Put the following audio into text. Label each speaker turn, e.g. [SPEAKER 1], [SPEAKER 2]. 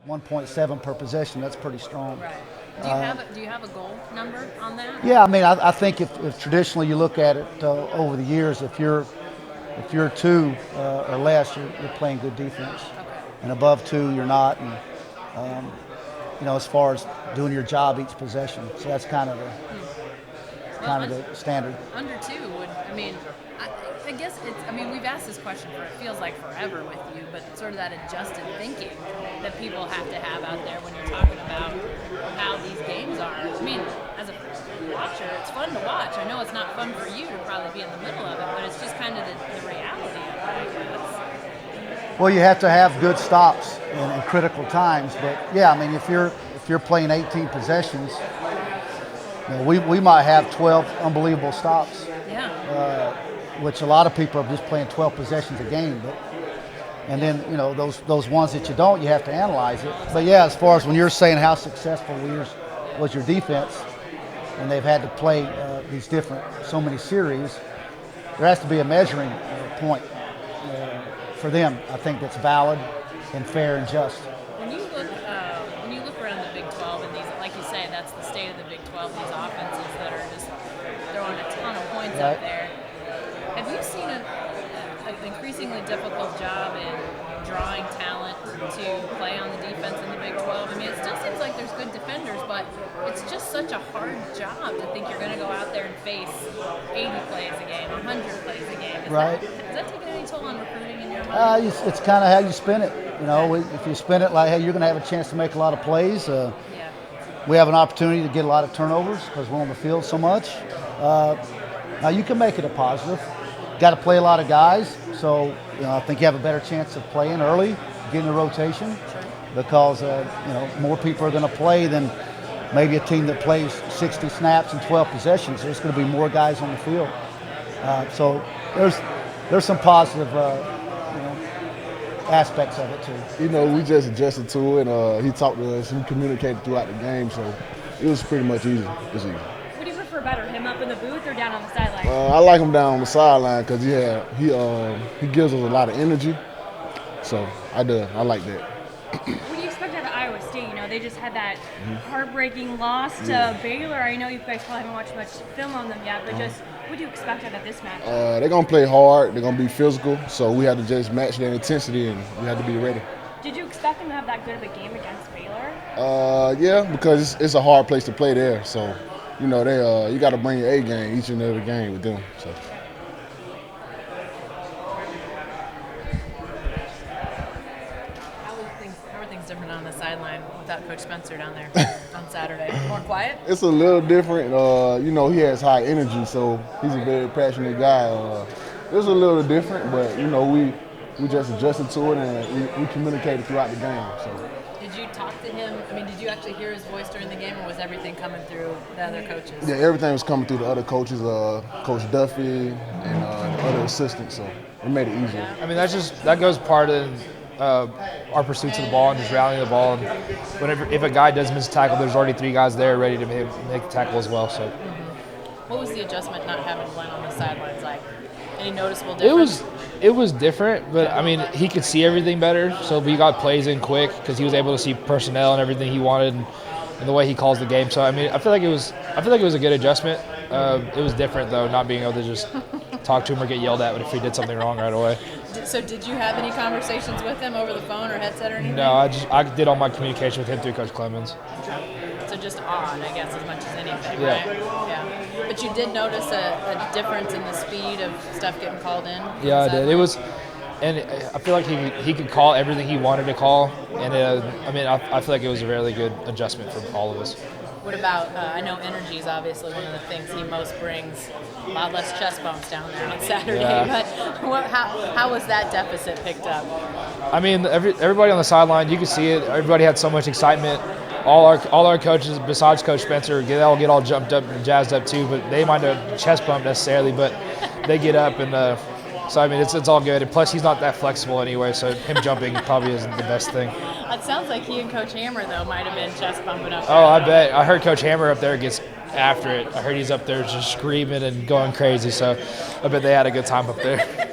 [SPEAKER 1] 1.7 per possession. That's pretty strong.
[SPEAKER 2] Right. Do you have a goal number on that?
[SPEAKER 1] Yeah, I mean, I think if traditionally you look at it over the years, if you're 2 or less, you're playing good defense,
[SPEAKER 2] Okay.
[SPEAKER 1] and above 2, you're not. And as far as doing your job each possession, so that's kind of the standard.
[SPEAKER 2] Under 2 would, I guess it's, we've asked this question for, it feels like forever with you, but sort of that adjusted thinking that people have to have out there when you're talking about how these games are. As a watcher, it's fun to watch. I know it's not fun for you to probably be in the middle of it, but it's just kind of the reality of it, I guess.
[SPEAKER 1] Well, you have to have good stops in critical times, but yeah, if you're playing 18 possessions, we might have 12 unbelievable stops.
[SPEAKER 2] Yeah.
[SPEAKER 1] Which a lot of people are just playing 12 possessions a game, and then those ones that you don't, you have to analyze it. But yeah, as far as when you're saying how successful was your defense, and they've had to play these so many series, there has to be a measuring point for them. I think that's valid and fair and just.
[SPEAKER 2] When you look around the Big 12 and these, like you say, that's the state of the Big 12. These offenses that are just throwing a ton of points up there. Have you seen an increasingly difficult job in drawing talent to play on the defense in the Big 12? It still seems like there's good defenders, but it's just such a hard job to think you're going to go out there and face 80 plays a game, 100 plays a game. Is that taking any toll on recruiting in your mind?
[SPEAKER 1] It's kind of how you spin it. If you spin it like, hey, you're going to have a chance to make a lot of plays. We have an opportunity to get a lot of turnovers because we're on the field so much. Now you can make it a positive. Got to play a lot of guys, so I think you have a better chance of playing early, getting a rotation, because more people are going to play than maybe a team that plays 60 snaps and 12 possessions. There's going to be more guys on the field, so there's some positive aspects of it too.
[SPEAKER 3] We just adjusted to it. He talked to us. We communicated throughout the game, so it was pretty much easy. It was easy.
[SPEAKER 4] What do you prefer better, him up in the booth or down on the sideline?
[SPEAKER 3] I like him down on the sideline because he gives us a lot of energy. So I like that.
[SPEAKER 4] What do you expect out of Iowa State? They just had that heartbreaking loss to Baylor. I know you guys probably haven't watched much film on them yet, but just what do you expect out of this match?
[SPEAKER 3] They're going to play hard. They're going to be physical. So we have to just match their intensity, and we have to be ready.
[SPEAKER 4] Did you expect them to have that good of a game against Baylor?
[SPEAKER 3] Yeah, because it's a hard place to play there. So, you got to bring your A game each and every game with them. So.
[SPEAKER 2] How are things different on the sideline without Coach Spencer down there on Saturday? More quiet?
[SPEAKER 3] It's a little different. He has high energy, so he's a very passionate guy. It's a little different, but we just adjusted to it and we communicated throughout the game. So.
[SPEAKER 2] Did you talk to him? Did you actually hear his voice during the game, or was everything coming through the other coaches?
[SPEAKER 3] Yeah, everything was coming through the other coaches, Coach Duffy and the other assistants. So it made it easier.
[SPEAKER 5] That goes part of our pursuits of the ball and just rallying the ball. And if a guy does miss a tackle, there's already 3 guys there ready to make the tackle as well. So.
[SPEAKER 2] What was the adjustment not having Glenn on the sidelines like? Any noticeable difference?
[SPEAKER 5] It was different, but he could see everything better. So we got plays in quick because he was able to see personnel and everything he wanted, and the way he calls the game. So I feel like it was a good adjustment. It was different though, not being able to just talk to him or get yelled at if he did something wrong right away.
[SPEAKER 2] So did you have any conversations with him over the phone or headset or anything?
[SPEAKER 5] No, I did all my communication with him through Coach Clemens.
[SPEAKER 2] So just odd, I guess, as much as anything,
[SPEAKER 5] yeah.
[SPEAKER 2] Right? Yeah. But you did notice a difference in the speed of stuff getting called in?
[SPEAKER 5] Yeah, I did. It was, and I feel like he could call everything he wanted to call, and I feel like it was a really good adjustment for all of us.
[SPEAKER 2] What about, I know energy is obviously one of the things he most brings. A lot less chest bumps down there on Saturday, but how was that deficit picked up?
[SPEAKER 5] Everybody on the sideline, you could see it. Everybody had so much excitement. All our coaches, besides Coach Spencer, get all jumped up and jazzed up too. But they might have chest bump necessarily, but they get up and it's all good. And plus, he's not that flexible anyway, so him jumping probably isn't the best thing.
[SPEAKER 2] It sounds like he and Coach Hammer though might have been chest bumping up there.
[SPEAKER 5] Oh, I bet. I heard Coach Hammer up there gets after it. I heard he's up there just screaming and going crazy. So I bet they had a good time up there.